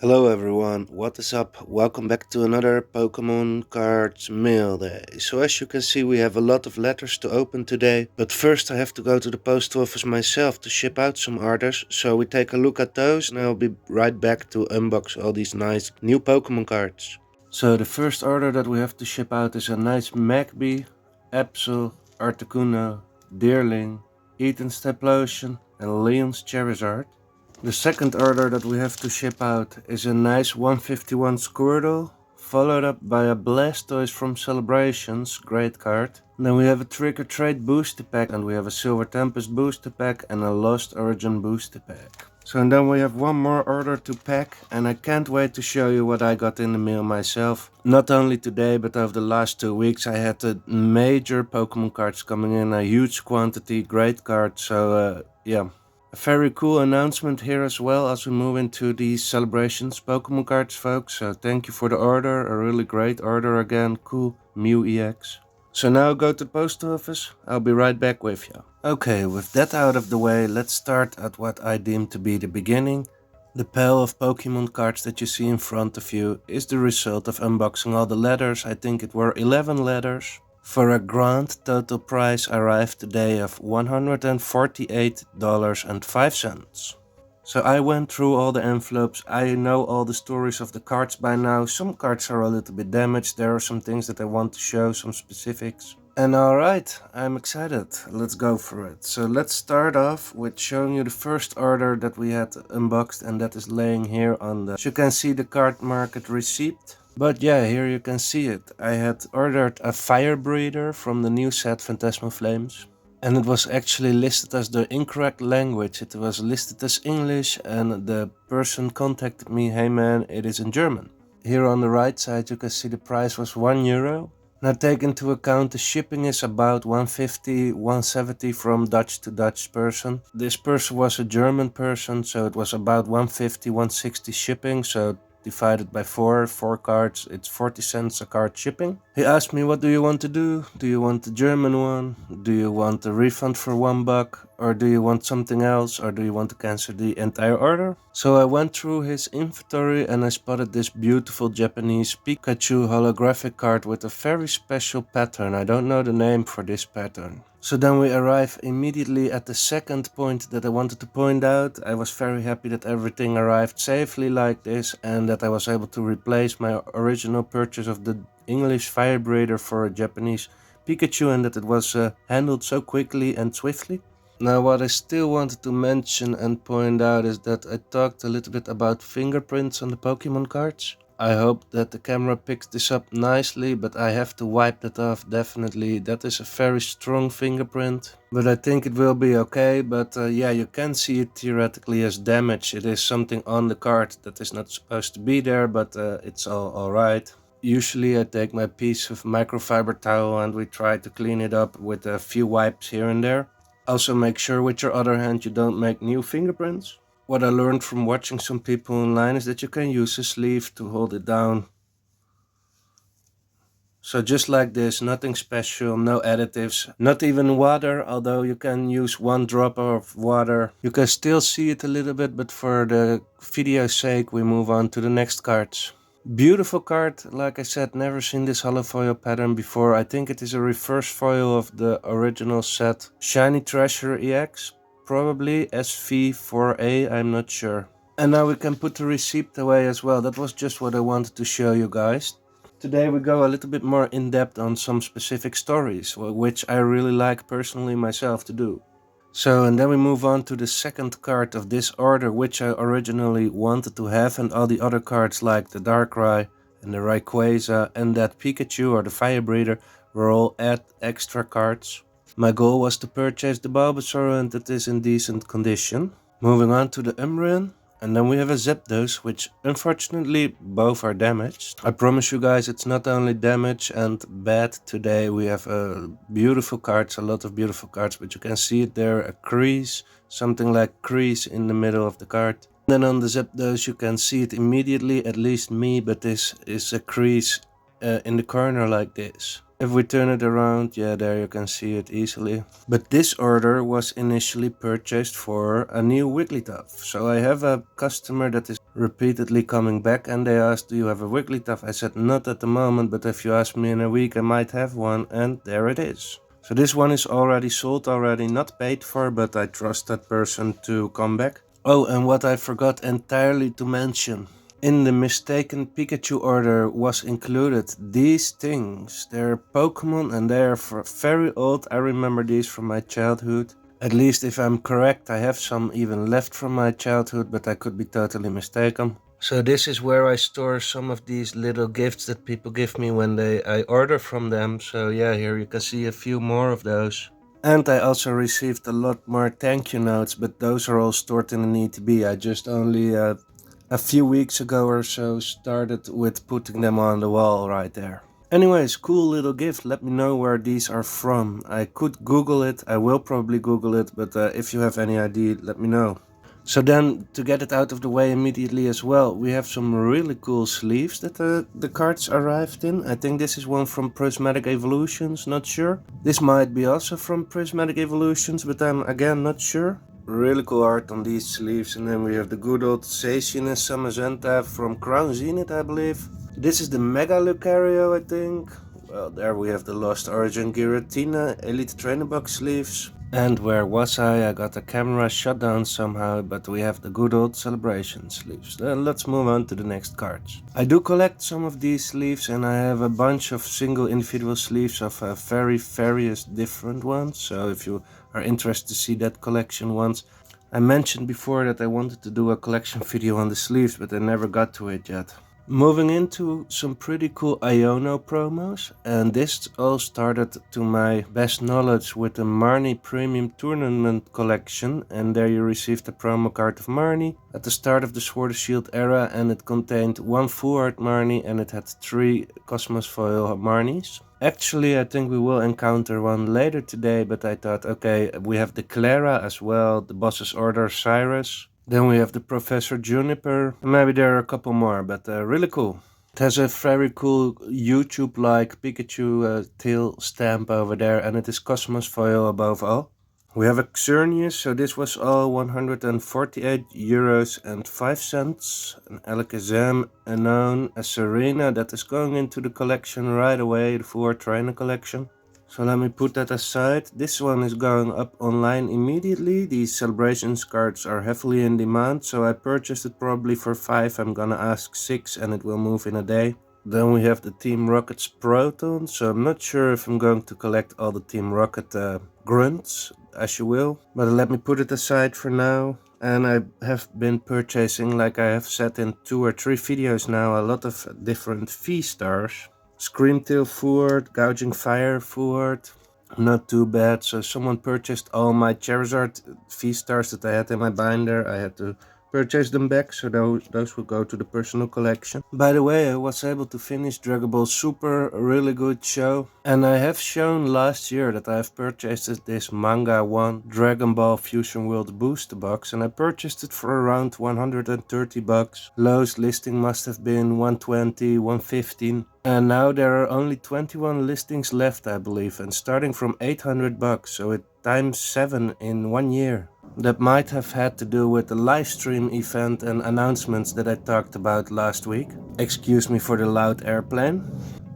Hello everyone, what is up? Welcome back to another Pokemon Cards Mail Day. So as you can see we have a lot of letters to open today, but first I have to go to the post office myself to ship out some orders, so we take a look at those and I'll be right back to unbox all these nice new Pokemon cards. So the first order that we have to ship out is a nice Magby, Absol, Articuno, Deerling, Eaton's Taplotion and Leon's Charizard. The second order that we have to ship out is a nice 151 Squirtle, followed up by a Blastoise from Celebrations, great card. And then we have a Trick or Trade booster pack, and we have a Silver Tempest booster pack and a Lost Origin booster pack. So and then we have one more order to pack, and I can't wait to show you what I got in the mail myself. Not only today, but over the last 2 weeks I had major Pokemon cards coming in, a huge quantity, great cards, so yeah. A very cool announcement here as well as we move into these celebrations Pokemon cards, folks. So thank you for the order, a really great order again, cool Mew EX. So now go to the post office, I'll be right back with you. Okay, with that out of the way, let's start at what I deem to be the beginning. The pile of Pokemon cards that you see in front of you is the result of unboxing all the letters. I think it were 11 letters. For a grand total price arrived today of $148.05. So I went through all the envelopes, I know all the stories of the cards by now. Some cards are a little bit damaged, there are some things that I want to show, some specifics. And alright, I'm excited, let's go for it. So let's start off with showing you the first order that we had unboxed, and that is laying here on the, as you can see, the card market receipt. But yeah, here you can see it. I had ordered a fire breather from the new set Phantasmal Flames. And it was actually listed as the incorrect language. It was listed as English, and the person contacted me, hey man, it is in German. Here on the right side you can see the price was €1. Now take into account the shipping is about 150, 170 from Dutch to Dutch person. This person was a German person, so it was about 150, 160 shipping, so divided by four cards, it's 40 cents a card shipping. He asked me, what do you want to do? Do you want the German one? Do you want a refund for $1? Or do you want something else? Or do you want to cancel the entire order? So I went through his inventory and I spotted this beautiful Japanese Pikachu holographic card with a very special pattern. I don't know the name for this pattern. So then we arrive immediately at the second point that I wanted to point out. I was very happy that everything arrived safely like this, and that I was able to replace my original purchase of the English fire breather for a Japanese Pikachu, and that it was handled so quickly and swiftly. Now what I still wanted to mention and point out is that I talked a little bit about fingerprints on the Pokemon cards. I hope that the camera picks this up nicely, but I have to wipe that off definitely. That is a very strong fingerprint, but I think it will be okay. But yeah, you can see it theoretically as damage. It is something on the card that is not supposed to be there, but it's all alright. Usually I take my piece of microfiber towel and we try to clean it up with a few wipes here and there. Also make sure with your other hand you don't make new fingerprints. What I learned from watching some people online is that you can use a sleeve to hold it down. So just like this, nothing special, no additives, not even water, although you can use 1 drop of water. You can still see it a little bit, but for the video's sake we move on to the next cards. Beautiful card, like I said, never seen this hollow foil pattern before. I think it is a reverse foil of the original set. Shiny Treasure EX. Probably SV4A, I'm not sure. And now we can put the receipt away as well. That was just what I wanted to show you guys. Today we go a little bit more in depth on some specific stories, which I really like personally myself to do. So, and then we move on to the second card of this order, which I originally wanted to have, and all the other cards like the Darkrai and the Rayquaza and that Pikachu or the Fire Breather were all extra cards. My goal was to purchase the Bulbasaur, and it is in decent condition. Moving on to the Umbreon, and then we have a Zapdos, which unfortunately both are damaged. I promise you guys it's not only damage and bad today, we have beautiful cards, a lot of beautiful cards, but you can see it there, a crease, something like crease in the middle of the card. Then on the Zapdos you can see it immediately, at least me, but this is a crease in the corner like this. If we turn it around, yeah, there you can see it easily. But this order was initially purchased for a new Wigglytuff. So I have a customer that is repeatedly coming back, and they asked, do you have a Wigglytuff? I said, not at the moment, but if you ask me in a week, I might have one, and there it is. So this one is already sold already, not paid for, but I trust that person to come back. Oh, and what I forgot entirely to mention. In the mistaken Pikachu order was included these things. They're Pokemon and they're very old. I remember these from my childhood. At least if I'm correct, I have some even left from my childhood, but I could be totally mistaken. So this is where I store some of these little gifts that people give me when I order from them. So yeah, here you can see a few more of those. And I also received a lot more thank you notes, but those are all stored in an ETB. I just only a few weeks ago or so started with putting them on the wall right there. Anyways, cool little gift. Let me know where these are from. I could Google it. I will probably Google it, but if you have any idea, let me know. So then, to get it out of the way immediately as well, we have some really cool sleeves that the cards arrived in. I think this is one from Prismatic Evolutions, not sure. This might be also from Prismatic Evolutions, but I'm again not sure. Really cool art on these sleeves. And then we have the good old Zacian and Zamazenta from Crown Zenith, I believe. This is the Mega Lucario, I think. Well, there we have the Lost Origin Giratina Elite Trainer Box sleeves. And where was I? I got the camera shut down somehow, but we have the good old Celebration sleeves. Then let's move on to the next cards. I do collect some of these sleeves, and I have a bunch of single individual sleeves of various different ones. So if you are interested to see that collection once, I mentioned before that I wanted to do a collection video on the sleeves, but I never got to it yet. Moving into some pretty cool Iono promos, and this all started to my best knowledge with the Marnie Premium Tournament collection, and there you received a promo card of Marnie at the start of the Sword and Shield era, and it contained one full art Marnie and it had 3 Cosmos Foil Marnies. Actually, I think we will encounter one later today, but I thought, okay, we have the Clara as well, the Boss's Order Cyrus. Then we have the Professor Juniper. Maybe there are a couple more, but really cool. It has a very cool YouTube-like Pikachu tail stamp over there, and it is Cosmos Foil above all. We have a Xerneas, so this was all 148 euros and 5 cents. An Alakazam, Unknown, a Serena that is going into the collection right away, the full art trainer collection. So let me put that aside. This one is going up online immediately. These Celebrations cards are heavily in demand, so I purchased it probably for 5. I'm gonna ask 6 and it will move in a day. Then we have the Team Rocket's Proton, so I'm not sure if I'm going to collect all the Team Rocket grunts, as you will. But let me put it aside for now. And I have been purchasing, like I have said in 2 or 3 videos now, a lot of different V-Stars. Screamtail Full, Gouging Fire Full, not too bad. So someone purchased all my Charizard V-Stars that I had in my binder. I had to purchase them back, so those will go to the personal collection. By the way, I was able to finish Dragon Ball Super, a really good show. And I have shown last year that I have purchased this Manga 1 Dragon Ball Fusion World booster box, and I purchased it for around 130 bucks. Lowest listing must have been 120, 115. And now there are only 21 listings left, I believe, and starting from 800 bucks, so it times 7 in 1 year. That might have had to do with the live stream event and announcements that I talked about last week. Excuse me for the loud airplane.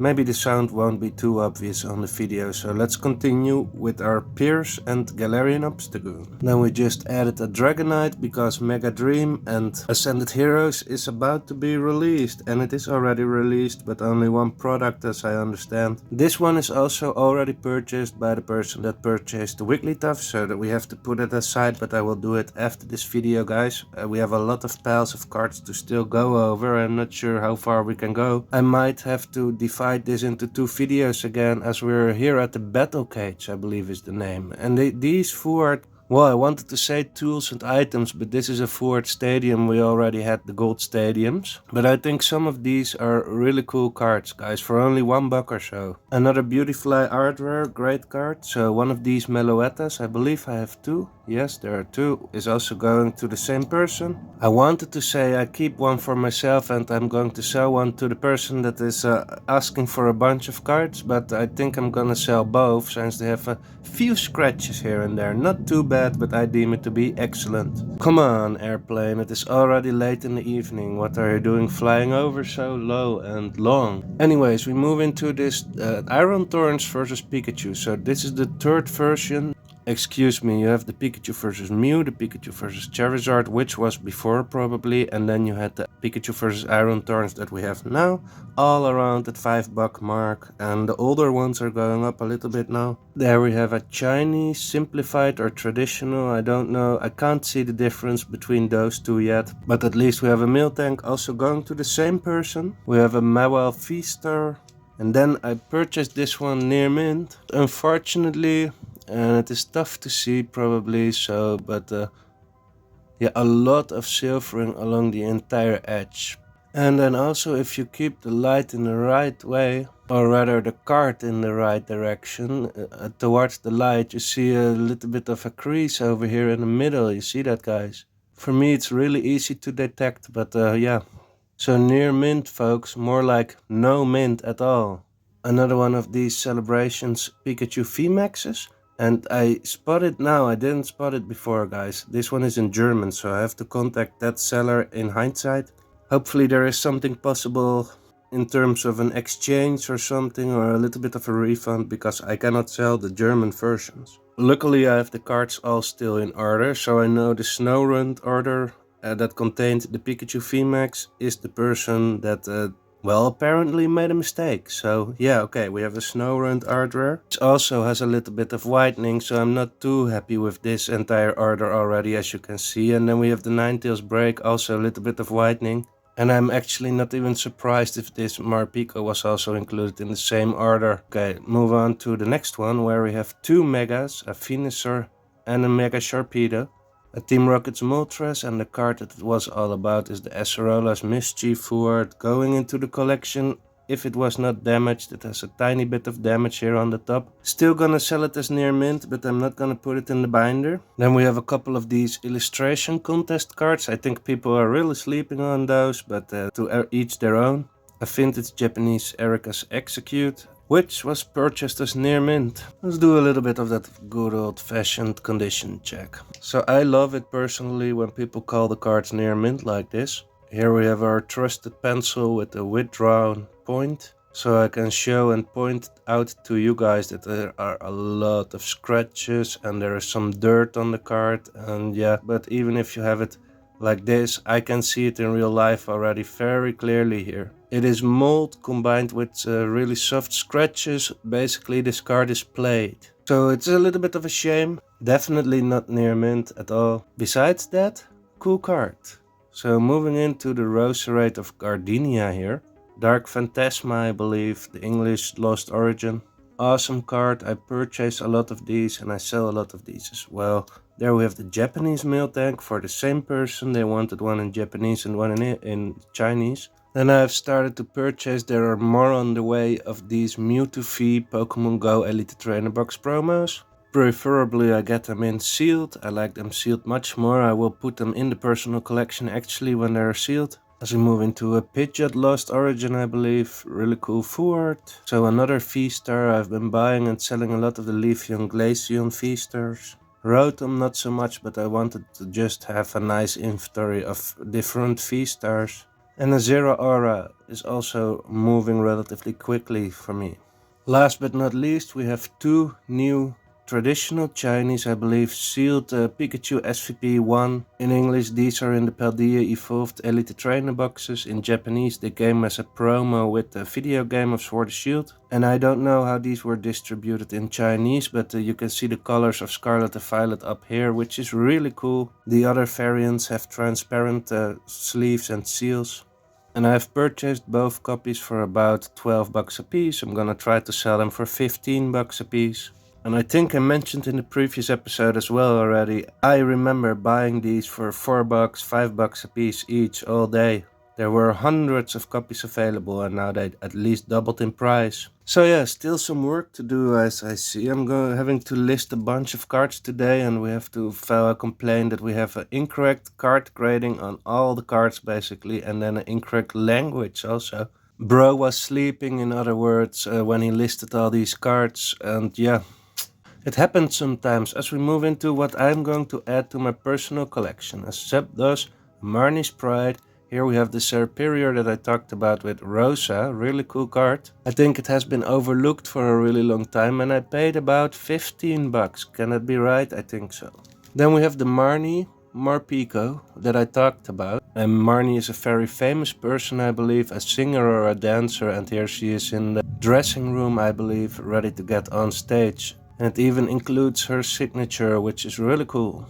Maybe the sound won't be too obvious on the video, so let's continue with our Pierce and Galarian Obstagoon. Then we just added a Dragonite because Mega Dream and Ascended Heroes is about to be released, and it is already released, but only one product as I understand. This one is also already purchased by the person that purchased the Wigglytuff, so that we have to put it aside, but I will do it after this video, guys. We have a lot of piles of cards to still go over. I'm not sure how far we can go. I might have to divide this into 2 videos again, as we're here at the Battle Cage, I believe is the name. And these 4, well, I wanted to say tools and items, but this is a Ford Stadium. We already had the gold stadiums. But I think some of these are really cool cards, guys, for only $1 or so. Another Beautifly Art Rare, great card. So one of these Meloettas, I believe I have 2. Yes, there are two. Is also going to the same person. I wanted to say I keep one for myself and I'm going to sell one to the person that is asking for a bunch of cards, but I think I'm gonna sell both since they have a few scratches here and there. Not too bad, but I deem it to be excellent. Come on, airplane, it is already late in the evening. What are you doing flying over so low and long? Anyways, we move into this Iron Torrents versus Pikachu. So this is the third version. Excuse me, you have the Pikachu versus Mew, the Pikachu versus Charizard, which was before probably, and then you had the Pikachu versus Iron Torrents that we have now, all around that $5 mark, and the older ones are going up a little bit now. There we have a Chinese, simplified or traditional, I don't know, I can't see the difference between those two yet, but at least we have a Miltank also going to the same person. We have a Mawile V-Star, and then I purchased this one near mint. Unfortunately, and it is tough to see probably so, but yeah, a lot of silvering along the entire edge. And then also if you keep the light in the right way, or rather the card in the right direction, towards the light, you see a little bit of a crease over here in the middle. You see that, guys? For me it's really easy to detect, but yeah. So near mint, folks, more like no mint at all. Another one of these celebrations Pikachu VMAXs. And I spot it now, I didn't spot it before, guys. This one is in German, so I have to contact that seller in hindsight. Hopefully there is something possible in terms of an exchange or something, or a little bit of a refund, because I cannot sell the German versions. Luckily I have the cards all still in order, so I know the Snorunt order that contained the Pikachu VMAX is the person that well, apparently made a mistake. So yeah, okay, we have a Snorunt art rare. It also has a little bit of whitening, so I'm not too happy with this entire order already, as you can see. And then we have the Ninetales Break, also a little bit of whitening. And I'm actually not even surprised if this Morpeko was also included in the same order. Okay, move on to the next one, where we have two Megas, a Venusaur and a Mega Sharpedo. A Team Rocket's Moltres, and the card that it was all about is the Acerola's Mischief going into the collection. If it was not damaged, it has a tiny bit of damage here on the top. Still gonna sell it as near mint, but I'm not gonna put it in the binder. Then we have a couple of these illustration contest cards. I think people are really sleeping on those, but to each their own. A vintage Japanese Erika's Execute, which was purchased as near mint. Let's do a little bit of that good old-fashioned condition check. So I love it personally when people call the cards near mint like this. Here we have our trusted pencil with a withdrawn point. So I can show and point out to you guys that there are a lot of scratches and there is some dirt on the card. And yeah, but even if you have it like this, I can see it in real life already very clearly here. It is mold combined with really soft scratches. Basically this card is played. So it's a little bit of a shame. Definitely not near mint at all. Besides that, cool card. So moving into the Roserade of Gardenia here. Dark Phantasma, I believe, the English Lost Origin. Awesome card. I purchase a lot of these and I sell a lot of these as well. There we have the Japanese Miltank for the same person. They wanted one in Japanese and one in Chinese. Then I've started to purchase. There are more on the way of these Mewtwo V Pokemon Go Elite Trainer Box promos. Preferably I get them in sealed. I like them sealed much more. I will put them in the personal collection actually when they're sealed. As we move into a Pidgeot Lost Origin, I believe. Really cool forward. So another V-Star. I've been buying and selling a lot of the Leafeon Glaceon V-Stars. Rotom not so much, but I wanted to just have a nice inventory of different V-Stars. And a Zeraora is also moving relatively quickly for me. Last but not least, we have two new traditional Chinese, I believe, sealed Pikachu SVP1. In English, these are in the Paldea Evolved Elite Trainer boxes. In Japanese, they came as a promo with the video game of Sword and Shield. And I don't know how these were distributed in Chinese, but you can see the colors of Scarlet and Violet up here, which is really cool. The other variants have transparent sleeves and seals. And I've purchased both copies for about $12 a piece. I'm gonna try to sell them for $15 a piece. And I think I mentioned in the previous episode as well already, I remember buying these for $4, $5 a piece each all day. There were hundreds of copies available and now they at least doubled in price. So yeah, still some work to do as I see. I'm having to list a bunch of cards today and we have to file a complaint that we have an incorrect card grading on all the cards basically, and then an incorrect language also. Bro was sleeping, in other words, when he listed all these cards, and yeah, it happens sometimes. As we move into what I'm going to add to my personal collection, as Seb does, Marnie's Pride. Here we have the Serperior that I talked about with Rosa, really cool card. I think it has been overlooked for a really long time and I paid about 15 bucks. Can that be right? I think so. Then we have the Marnie Morpeko that I talked about. And Marnie is a very famous person, I believe, a singer or a dancer, and here she is in the dressing room, I believe, ready to get on stage. And it even includes her signature, which is really cool.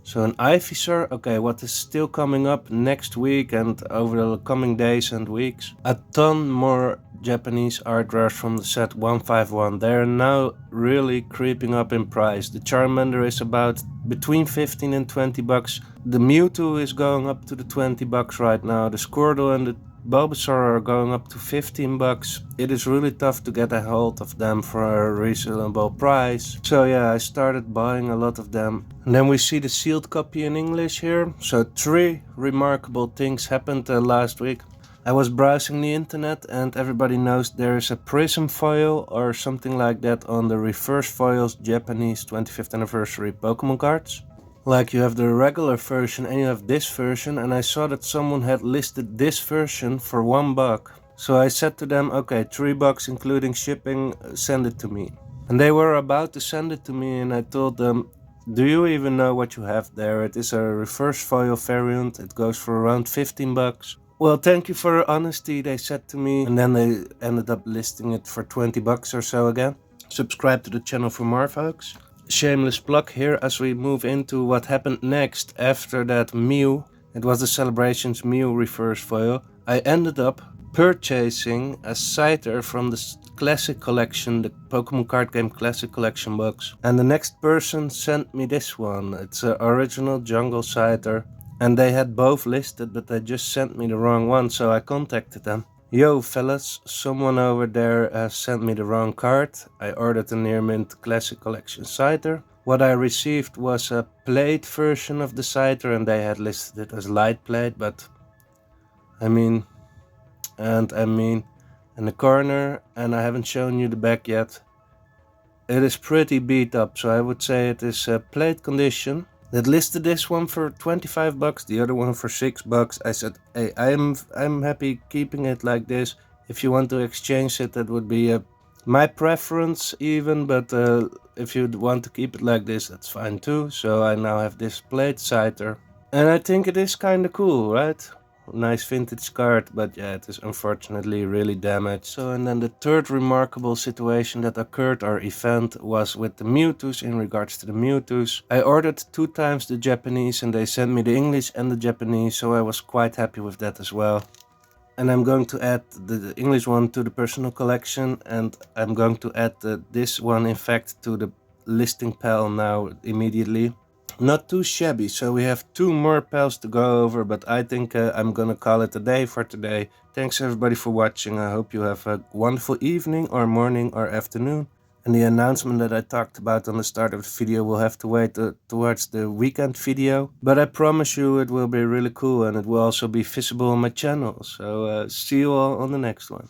So an Ivysaur, okay, what is still coming up next week and over the coming days and weeks? A ton more Japanese art rares from the set 151. They're now really creeping up in price. The Charmander is about between 15 and 20 bucks. The Mewtwo is going up to the 20 bucks right now. The Squirtle and the Bulbasaur are going up to 15 bucks. It is really tough to get a hold of them for a reasonable price. So yeah, I started buying a lot of them. And then we see the sealed copy in English here. So 3 remarkable things happened last week. I was browsing the internet and everybody knows there is a prism foil or something like that on the reverse foils Japanese 25th anniversary Pokemon cards. Like you have the regular version and you have this version, and I saw that someone had listed this version for $1. So I said to them, okay, $3 including shipping, send it to me. And they were about to send it to me and I told them, do you even know what you have there? It is a reverse foil variant, it goes for around 15 bucks. Well, thank you for your honesty, they said to me, and then they ended up listing it for 20 bucks or so again. Subscribe to the channel for more, folks. Shameless plug here as we move into what happened next after that Mew. It was the Celebrations Mew reverse foil. I ended up purchasing a Scyther from the Classic Collection, the Pokemon Card Game Classic Collection box. And the next person sent me this one. It's an original Jungle Scyther. And they had both listed, but they just sent me the wrong one, so I contacted them. Yo fellas, someone over there sent me the wrong card. I ordered a Near Mint Classic Collection Scyther. What I received was a plate version of the Scyther and they had listed it as light plate, but I mean, in the corner, and I haven't shown you the back yet. It is pretty beat up, so I would say it is plate condition. That listed this one for 25 bucks, the other one for 6 bucks. I said, hey, I'm happy keeping it like this. If you want to exchange it, that would be my preference even, but if you want to keep it like this, that's fine too. So I now have this plate Scyther. And I think it is kind of cool, right? Nice vintage card, but yeah, it is unfortunately really damaged. So, and then the third remarkable situation that occurred or event was with the Mewtwo's. In regards to the Mewtwo's, I ordered 2 times the Japanese and they sent me the English and the Japanese, so I was quite happy with that as well. And I'm going to add the English one to the personal collection, and I'm going to add this one in fact to the listing pile now immediately. Not too shabby, so we have 2 more pals to go over, but I think I'm gonna call it a day for today. Thanks everybody for watching. I hope you have a wonderful evening or morning or afternoon. And the announcement that I talked about on the start of the video will have to wait towards the weekend video. But I promise you it will be really cool and it will also be visible on my channel. So see you all on the next one.